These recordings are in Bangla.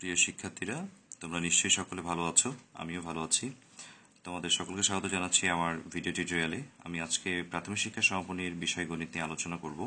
প্রিয় শিক্ষার্থীরা, তোমরা নিশ্চয়ই সকলে ভালো আছো। আমিও ভালো আছি। তোমাদের সকলকে স্বাগত জানাচ্ছি আমার ভিডিও টিউটোরিয়ালে। আমি আজকে প্রাথমিক শিক্ষা সমাপনীর বিষয় গণিত নিয়ে আলোচনা করব।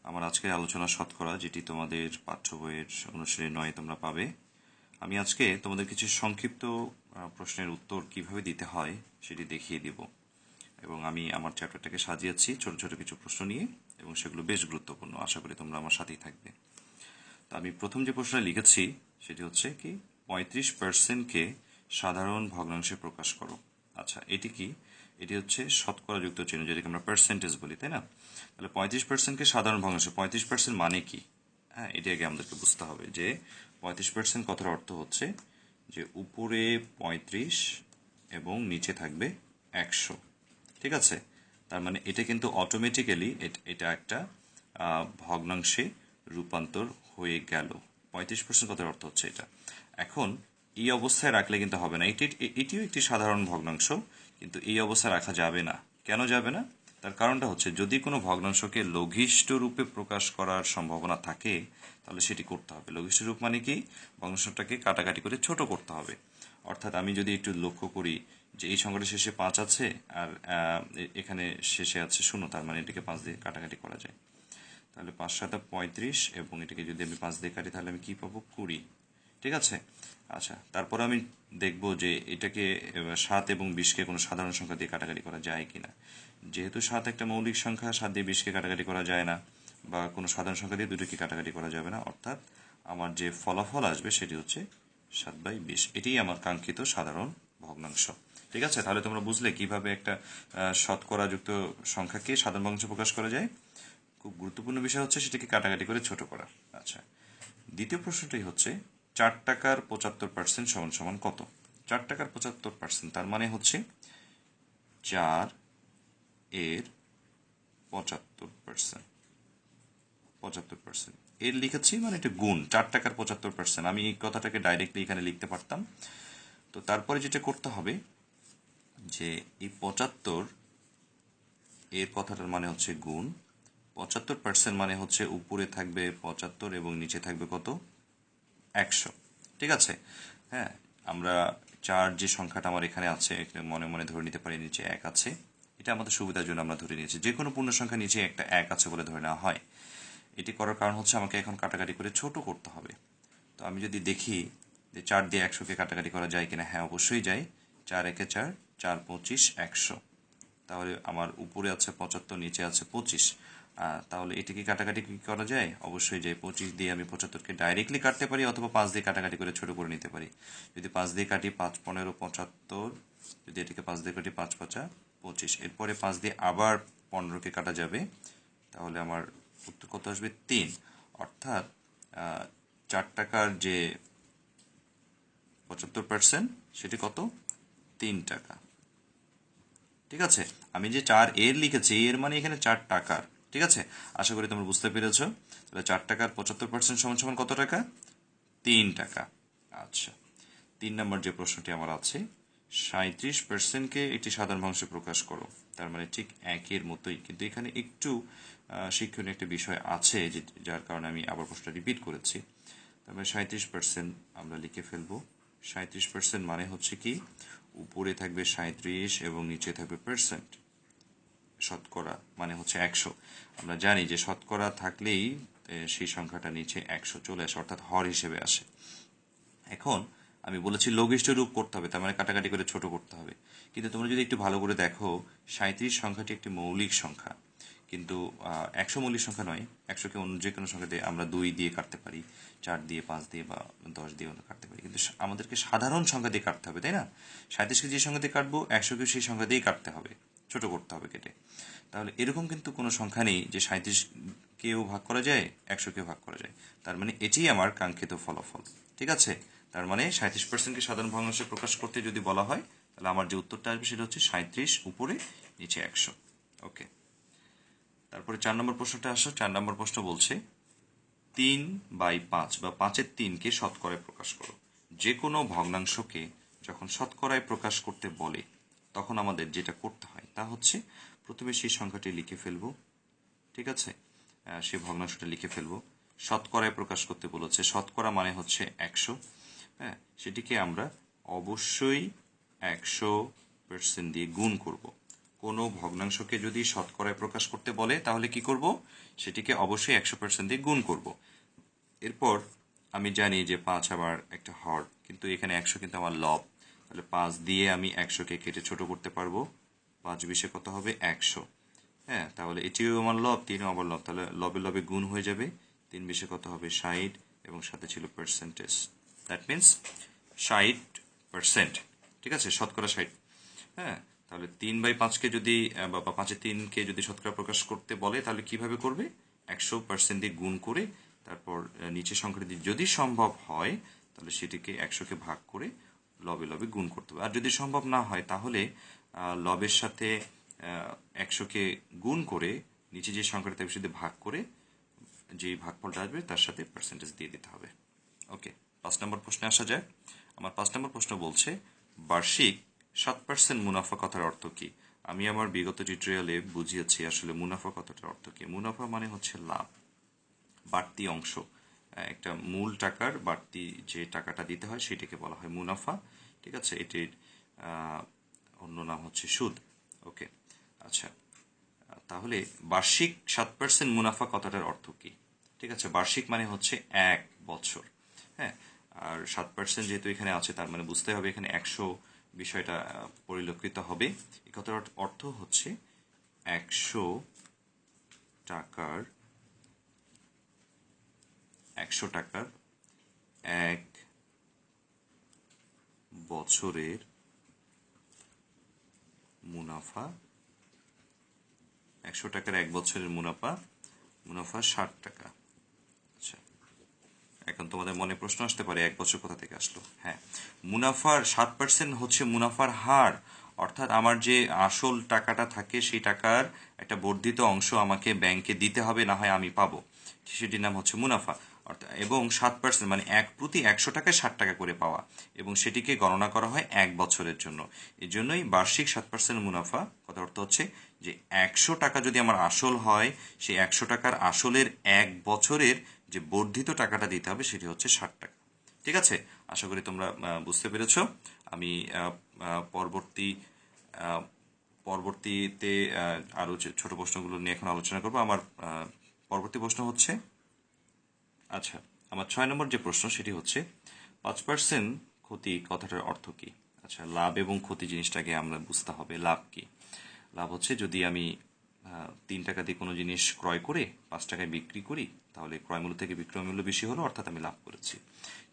আমার আজকের আলোচনা শতকরা, যেটি তোমাদের পাঠ্য বইয়ের অনুসারে 9 তোমরা পাবে। আমি আজকে তোমাদের কিছু সংক্ষিপ্ত প্রশ্নের উত্তর কিভাবে দিতে হয় সেটি দেখিয়ে দিব, এবং আমি আমার চ্যাপ্টারটাকে সাজিয়েছি ছোট ছোট কিছু প্রশ্ন নিয়ে, এবং সেগুলো বেশ গুরুত্বপূর্ণ। আশা করি তোমরা আমার সাথেই থাকবে। আমি প্রথম যে প্রশ্নটা লিখেছি সেটি হচ্ছে কি, 35%কে সাধারণ ভগ্নাংশে প্রকাশ করো। আচ্ছা, এটি কি? এটি হচ্ছে শতকরা যুক্ত চিহ্ন, যেটাকে আমরা পার্সেন্টেজ বলি, তাই না? তাহলে 35%কে সাধারণ ভগ্নাংশে, 35% মানে কি? হ্যাঁ, এটি আগে আমাদেরকে বুঝতে হবে যে 35% কথার অর্থ হচ্ছে যে উপরে 35 এবং নিচে থাকবে 100। ঠিক আছে? তার মানে এটা কিন্তু অটোমেটিক্যালি এটা একটা ভগ্নাংশে রূপান্তর হয়ে গেল। 35% কথার অর্থ হচ্ছে এটা। এখন এই অবস্থায় রাখলে কিন্তু হবে না। এটিও একটি সাধারণ ভগ্নাংশ, কিন্তু এই অবস্থায় রাখা যাবে না। কেন যাবে না? তার কারণটা হচ্ছে, যদি কোনো ভগ্নাংশকে লঘিষ্ঠ রূপে প্রকাশ করার সম্ভাবনা থাকে তাহলে সেটি করতে হবে। লঘিষ্ঠ রূপ মানে কি? ভগ্নাংশটাকে কাটাকাটি করে ছোট করতে হবে। অর্থাৎ আমি যদি একটু লক্ষ্য করি যে এই সংখ্যাটা শেষে 5 আছে, আর এখানে শেষে আছে 0, তার মানে এটাকে 5 দিয়ে কাটাকাটি করা যায়। তাহলে 5 7 35, এবং এটাকে যদি আমি 5 দিয়ে কাটি তাহলে আমি কি পাবো? 20। ঠিক আছে? আচ্ছা, তারপর আমি দেখব যে এটাকে 7 এবং 20কে কোনো সাধারণ সংখ্যা দিয়ে কাটাকাটি করা যায় কিনা। যেহেতু 7 একটা মৌলিক সংখ্যা, 7 দিয়ে 20কে কাটাকাটি করা যায় না, বা কোনো সাধারণ সংখ্যা দিয়ে দুটোকে কাটাকাটি করা যাবে না। অর্থাৎ আমার যে ফলাফল আসবে সেটি হচ্ছে 7/20। এটিই আমার কাঙ্ক্ষিত সাধারণ ভগ্নাংশ। ঠিক আছে? তাহলে তোমরা বুঝলে কিভাবে একটা শতকরা যুক্ত সংখ্যাকে সাধারণ ভগ্নাংশে প্রকাশ করা যায়। খুব গুরুত্বপূর্ণ বিষয় হচ্ছে সেটাকে কাটাকাটি করে ছোট করা। আচ্ছা, দ্বিতীয় প্রশ্নটি হচ্ছে 4 টাকার 75% সমান সমান কত? 4 টাকার 75%, তার মানে হচ্ছে 4 এর 75%। 75% এর লিখেছি মানে এটা গুণ। 4 টাকার 75%, আমি এই কথাটাকে ডাইরেক্টলি এখানে লিখতে পারতাম। তো তারপরে যেটা করতে হবে যে এই 75 এর কথাটার মানে হচ্ছে গুণ, 75% মানে হচ্ছে উপরে থাকবে 75 এবং নিচে থাকবে কত? 100। ঠিক আছে? হ্যাঁ, আমরা 4 যে সংখ্যাটা আমার এখানে আছে, মনে মনে ধরে নিতে পারি নিচে 1 আছে। এটা আমাদের সুবিধার জন্য আমরা ধরে নিয়েছি। যে কোনো পূর্ণ সংখ্যা নিচে একটা 1 আছে বলে ধরে নেওয়া হয়। এটি করার কারণ হচ্ছে আমাকে এখন কাটাকাটি করে ছোট করতে হবে। তো আমি যদি দেখি যে 4 দিয়ে 100কে কাটাকাটি করা যায় কিনা, হ্যাঁ অবশ্যই যায়। 4 একে 4, 4 25 100। তাহলে আমার উপরে আছে 75, নিচে আছে 25। তাহলে এটিকে কাটাকাটি কি করা যায়? অবশ্যই যায়। 25 দিয়ে আমি 75কে ডাইরেক্টলি কাটতে পারি, অথবা 5 দিয়ে কাটাকাটি করে ছোট করে নিতে পারি। যদি 5 দিয়ে কাটি 5 15 75, যদি এটিকে 5 দিয়ে কাটি 5 5 25, এরপরে 5 দিয়ে আবার 15কে কাটা যাবে, তাহলে আমার উত্তর কত আসবে? 3। অর্থাৎ 4 টাকার যে 75% সেটি কত? 3 টাকা। ঠিক আছে? আমি যে 4 এর লিখেছি, এর মানে এখানে 4 টাকার। ঠিক আছে? আশা করি তোমরা বুঝতে পেরেছ। তাহলে 4 টাকার 75% সমান সমান কত টাকা? 3 টাকা। আচ্ছা, 3 নম্বর যে প্রশ্নটি আমার আছে, 37%কে একটি সাধারণ ভগ্নাংশে প্রকাশ করো। তার মানে ঠিক একের মতোই, কিন্তু এখানে একটু শিক্ষণীয় একটা বিষয় আছে, যার কারণে আমি আবার প্রশ্নটা রিপিট করেছি। তারপরে 37% আমরা লিখে ফেলবো। 37% মানে হচ্ছে কি, উপরে থাকবে 37 এবং নিচে থাকবে পার্সেন্ট। শতকরা মানে হচ্ছে 100। আমরা জানি যে শতকরা থাকলেই সেই সংখ্যাটা নিচে 100 চলে আসে, অর্থাৎ হর হিসেবে আসে। এখন আমি বলেছি লঘিষ্ঠ রূপ করতে হবে, তার মানে কাটাকাটি করে ছোট করতে হবে। কিন্তু তোমরা যদি একটু ভালো করে দেখো, 37 সংখ্যাটি একটি মৌলিক সংখ্যা, কিন্তু 100 মৌলিক সংখ্যা নয়। 100কে অন্য যে কোনো সংখ্যা দিয়ে আমরা 2 দিয়ে কাটতে পারি, 4 দিয়ে, 5 দিয়ে, বা 10 দিয়ে কাটতে পারি, কিন্তু আমাদেরকে সাধারণ সংখ্যা দিয়ে কাটতে হবে, তাই না? 37কে যে সংখ্যা দিয়ে কাটবো, 100কে সেই সংখ্যা দিয়েই কাটতে হবে, ছোট করতে হবে কেটে। তাহলে এরকম কিন্তু কোনো সংখ্যা নেই যে 37কেও ভাগ করা যায়, 100কেও ভাগ করা যায়। তার মানে এটিই আমার কাঙ্ক্ষিত ফলাফল। ঠিক আছে? তার মানে 37%কে সাধারণ ভগ্নাংশে প্রকাশ করতে যদি বলা হয়, তাহলে আমার যে উত্তরটা আসবে সেটা হচ্ছে 37 উপরে নিচে 100। ওকে, তারপরে 4 নম্বর প্রশ্নটা আসো। 4 নম্বর প্রশ্ন বলছে 3/5 বা 5/3কে শতকরায় প্রকাশ করো। যে কোনো ভগ্নাংশকে যখন শতকরায় প্রকাশ করতে বলে, তখন আমাদের যেটা করতে হয় তা হচ্ছে প্রথমে সেই সংখ্যাটি লিখে ফেলবো। ঠিক আছে? সেই ভগ্নাংশটা লিখে ফেলবো। শতকরায় প্রকাশ করতে বলেছে। শতকরা মানে হচ্ছে 100। হ্যাঁ, সেটিকে আমরা অবশ্যই 100% দিয়ে গুণ করব। কোনো ভগ্নাংশকে যদি শতকরায় প্রকাশ করতে বলে তাহলে কি করব, সেটিকে অবশ্যই 100% দিয়ে গুণ করব। এরপর আমি জানি যে 5 আমার একটা হর, কিন্তু এখানে 100 কিন্তু আমার লব, তাহলে 5 দিয়ে আমি 100কে কেটে ছোট করতে পারবো। 5 বিশে কত হবে, 100। হ্যাঁ, তাহলে এটিও আমার লব, 3ও আমার লব, তাহলে লবে লবে গুণ হয়ে যাবে। 3 বিশে কত হবে, 60, এবং সাথে ছিল পার্সেন্টেজ, দ্যাট মিনস 60%। ঠিক আছে, শতকরা 60। হ্যাঁ, তাহলে 3/5কে যদি বা 5/3কে যদি শতকরা প্রকাশ করতে বলে তাহলে কিভাবে করবে, 100% দিয়ে গুণ করে তারপর নিচের সংখ্যাটি যদি সম্ভব হয় তাহলে সেটিকে 100কে ভাগ করে লবে লবে গুণ করতে হবে। আর যদি সম্ভব না হয় তাহলে লবের সাথে 100কে গুণ করে নিচে যে সংখ্যাটা থাকবে সেটি ভাগ করে যে ভাগফলটা আসবে তার সাথে পার্সেন্টেজ দিয়ে দিতে হবে। ওকে, 5 নম্বর প্রশ্নে আসা যায়। আমার 5 নম্বর প্রশ্ন বলছে, বার্ষিক 7% মুনাফা কথার অর্থ কি? আমি আমার বিগত টিউটোরিয়ালে বুঝিয়েছি আসলে মুনাফা কথাটার অর্থ কি। মুনাফা মানে হচ্ছে লাভ, বাড়তি অংশ। একটা মূল টাকার বাড়তি যে টাকাটা দিতে হয় সেটাকে বলা হয় মুনাফা। ঠিক আছে, এটির অন্য নাম হচ্ছে সুদ। ওকে, আচ্ছা, তাহলে বার্ষিক 7% মুনাফা কথাটার অর্থ কি? ঠিক আছে, বার্ষিক মানে হচ্ছে 1 বছর। হ্যাঁ, আর 7% যেহেতু এখানে আছে তার মানে বুঝতে হবে এখানে 100 বিষয়টা পরিলক্ষিত হবে। এই কথার অর্থ হচ্ছে 100 টাকার 1 বছরের মুনাফা। 100 টাকার 1 বছরের মুনাফা 60 টাকা। আচ্ছা, এখন তোমাদের মনে প্রশ্ন আসতে পারে 1 বছর কোথা থেকে আসলো। হ্যাঁ, মুনাফার 7% হচ্ছে মুনাফার হার, অর্থাৎ আমার যে আসল টাকাটা থাকে সেই টাকার একটা বর্ধিত অংশ আমাকে ব্যাংকে দিতে হবে, না হয় আমি পাবো, সেটির নাম হচ্ছে মুনাফা। অর্থাৎ এবং 7% মানে প্রতি 100 টাকায় 60 টাকা করে পাওয়া, এবং সেটিকে গণনা করা হয় 1 বছরের জন্য। এই জন্যই বার্ষিক 7% মুনাফা কথার অর্থ হচ্ছে যে 100 টাকা যদি আমার আসল হয়, সেই 100 টাকার আসলের 1 বছরের যে বর্ধিত টাকাটা দিতে হবে সেটি হচ্ছে 60 টাকা। ঠিক আছে, আশা করি তোমরা বুঝতে পেরেছ। আমি পরবর্তীতে আরো ছোট প্রশ্নগুলো নিয়ে এখন আলোচনা করব। আমার পরবর্তী প্রশ্ন হচ্ছে, আচ্ছা, আমার 6 নম্বর যে প্রশ্ন সেটি হচ্ছে 5% ক্ষতি কথাটার অর্থ কি? আচ্ছা, লাভ এবং ক্ষতি জিনিসটাকে আমরা বুঝতে হবে। লাভ কি? লাভ হচ্ছে যদি আমি 3 টাকা দিয়ে কোনো জিনিস ক্রয় করে 5 টাকায় বিক্রি করি তাহলে ক্রয় মূল্য থেকে বিক্রয় মূল্য বেশি হলো, অর্থাৎ আমি লাভ করেছি।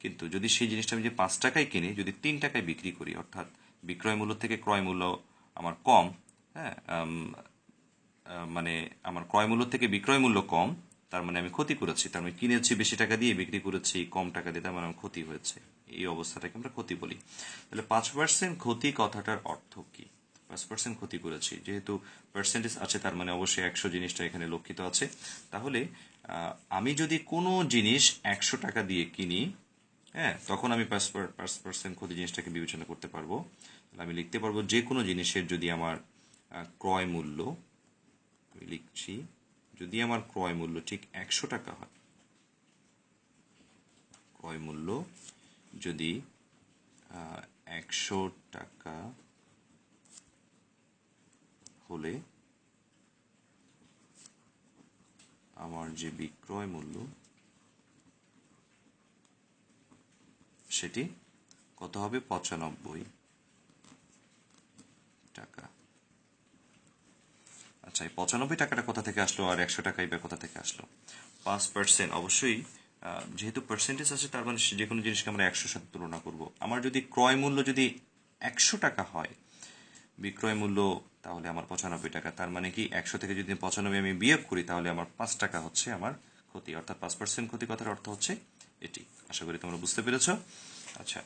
কিন্তু যদি সেই জিনিসটা আমি যে 5 টাকায় কিনে যদি 3 টাকায় বিক্রি করি, অর্থাৎ বিক্রয় মূল্য থেকে ক্রয় মূল্য আমার কম, হ্যাঁ, মানে আমার ক্রয় মূল্য থেকে বিক্রয় মূল্য কম, তার মানে আমি ক্ষতি করেছি। তার মানে কিনেছি বেশি টাকা দিয়ে, বিক্রি করেছি কম টাকা দিয়ে, তার মানে আমার ক্ষতি হয়েছে। এই অবস্থাটাকে আমরা ক্ষতি বলি। তাহলে 5% ক্ষতি কথাটার অর্থ কি? 5% ক্ষতি করেছি, যেহেতু পার্সেন্টেজ আছে তার মানে অবশ্যই 100 জিনিসটা এখানে লক্ষিত আছে। তাহলে আমি যদি কোনো জিনিস 100 টাকা দিয়ে কিনি, হ্যাঁ, তখন আমি 5% ক্ষতি জিনিসটাকে বিবেচনা করতে পারবো। আমি লিখতে পারবো যে কোনো জিনিসের যদি আমার ক্রয় মূল্য, আমি লিখছি, যদি আমার ক্রয় মূল্য ঠিক 100 টাকা হয়, ক্রয় মূল্য যদি 100 টাকা হলে আমার যে বিক্রয় মূল্য সেটি কত হবে, 95 টাকা। আচ্ছা, এই 95 টাকাটা কোথা থেকে আসলো আর 100 টাকাই বা কোথা থেকে আসলো? 5% অবশ্যই, যেহেতু পার্সেন্টেজ আছে তার মানে যে কোনো জিনিসকে আমরা 100 সাথে তুলনা করব। আমার যদি ক্রয় মূল্য যদি 100 টাকা হয়, বিক্রয় মূল্য তাহলে আমার 95 টাকা, তার মানে কি 100 থেকে যদি 95 আমি বিয়োগ করি তাহলে আমার 5 টাকা হচ্ছে আমার ক্ষতি, অর্থাৎ 5% ক্ষতি কথার অর্থ হচ্ছে এটি। আশা করি তোমরা বুঝতে পেরেছ। আচ্ছা,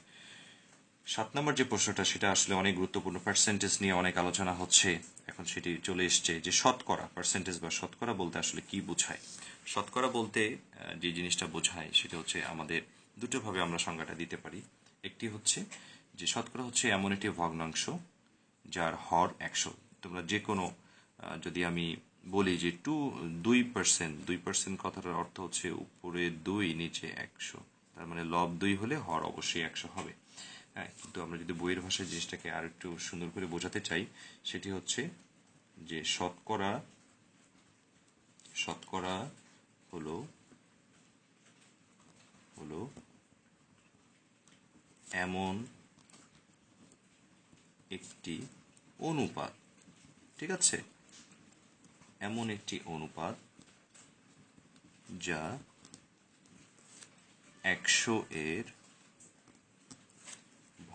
7 নম্বর যে প্রশ্নটা সেটা আসলে অনেক গুরুত্বপূর্ণ। পার্সেন্টেজ নিয়ে অনেক আলোচনা হচ্ছে, এখন সেটি চলে এসছে যে শতকরা। পার্সেন্টেজ বা শতকরা বলতে আসলে কি বোঝায়? শতকরা বলতে যে জিনিসটা বোঝায় সেটা হচ্ছে, আমাদের দুটো ভাবে আমরা সংজ্ঞাটা দিতে পারি। একটি হচ্ছে যে শতকরা হচ্ছে এমন একটি ভগ্নাংশ যার হর 100। তোমরা যে কোনো যদি আমি বলি যে 2% কথাটার অর্থ হচ্ছে উপরে 2 নিচে 100, তার মানে লব 2 হলে হর অবশ্যই 100 হবে। হ্যাঁ, কিন্তু আমরা যদি বইয়ের ভাষায় জিনিসটাকে আর একটু সুন্দর করে বোঝাতে চাই, সেটি হচ্ছে যে শতকরা হলো হলো এমন একটি অনুপাত, ঠিক আছে, এমন একটি অনুপাত যা 100 এর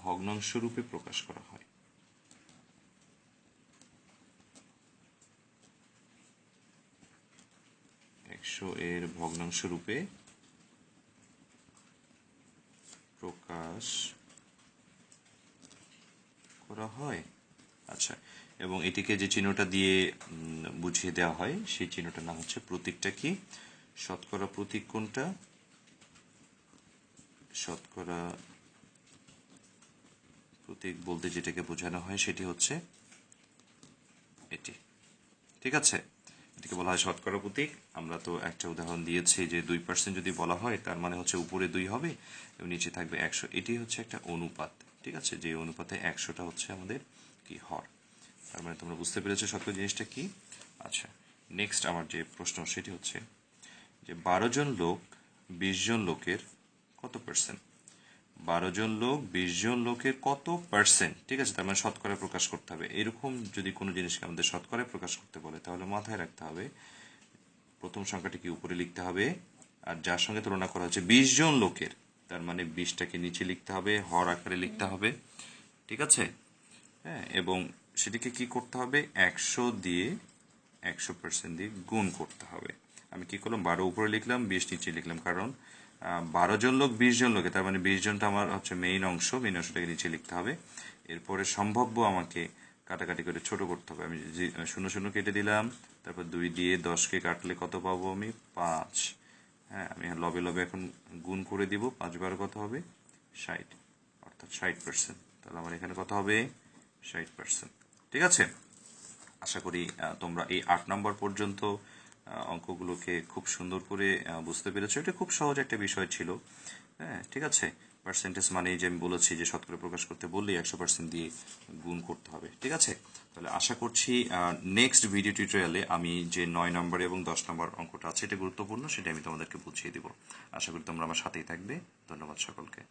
ভগ্নাংশ রূপে প্রকাশ করা হয়। এর ভগ্নাংশ রূপে প্রকাশ করা হয়। আচ্ছা, এবং এটিকে যে চিহ্নটা দিয়ে বুঝিয়ে দেওয়া হয় সেই চিহ্নটার নাম হচ্ছে, প্রতীকটা কি, শতকরা প্রতীক কোনটা, শতকরা প্রতীক বলতে যেটাকে বোঝানো হয় সেটি হচ্ছে এটি, ঠিক আছে, এটাকে বলা হয় শতকরা প্রতীক। আমরা তো একটা উদাহরণ দিয়েছি যে 2% যদি বলা হয় তার মানে হচ্ছে উপরে 2 হবে এবং নিচে থাকবে 100, এটি হচ্ছে একটা অনুপাত, ঠিক আছে, যে অনুপাতে 100টা হচ্ছে আমাদের কি হর। তার মানে তোমরা বুঝতে পেরেছো শতকরা জিনিসটা কি। আচ্ছা, নেক্সট আমার যে প্রশ্ন সেটি হচ্ছে যে 12 জন লোক 20 জন লোকের কত পার্সেন্ট, 12 জন লোক 20 জন লোকের কত পার্সেন্ট, ঠিক আছে, তার মানে শতকরা প্রকাশ করতে হবে। এরকম যদি কোনো জিনিসকে আমাদের শতকরা প্রকাশ করতে বলে তাহলে মাথায় রাখতে হবে প্রথম সংখ্যাটিকে উপরে লিখতে হবে, আর যার সঙ্গে তুলনা করা হচ্ছে 20 জন লোকের, তার মানে 20টাকে নিচে লিখতে হবে, হর আকারে লিখতে হবে, ঠিক আছে। হ্যাঁ, এবং সেটিকে কি করতে হবে, 100% দিয়ে গুণ করতে হবে। আমি কি করলাম, 12 উপরে লিখলাম, 20 নিচে লিখলাম, কারণ 12 জন লোক 20 জন লোকে, তার মানে 20 জনটা আমার হচ্ছে মেইন অংশটাকে নিচে লিখতে হবে। এরপরে সম্ভাব্য আমাকে কাটাকাটি করে ছোট করতে হবে। আমি 0 কেটে দিলাম, তারপর 2 দিয়ে 10কে কাটলে কত পাবো আমি, 5। হ্যাঁ, আমি লবে লবে এখন গুণ করে দিব, 5 বার কত হবে, 60, অর্থাৎ 60%। তাহলে আমার এখানে কত হবে, 60%, ঠিক আছে। আশা করি তোমরা এই 8 নম্বর পর্যন্ত অঙ্কগুলোকে খুব সুন্দর করে বুঝতে পেরেছো। এটা খুব সহজ একটা বিষয় ছিল। হ্যাঁ, ঠিক আছে, পার্সেন্টেজ মানে যে আমি বলেছি যে শতকরা প্রকাশ করতে বললেই 100% দিয়ে গুণ করতে হবে, ঠিক আছে। তাহলে আশা করছি নেক্সট ভিডিও টিউটোরিয়ালে আমি যে 9 নম্বর এবং 10 নম্বর অঙ্কটা আছে, এটা গুরুত্বপূর্ণ, সেটা আমি তোমাদেরকে বুঝিয়ে দিব। আশা করি তোমরা আমার সাথেই থাকবে। ধন্যবাদ সকলকে।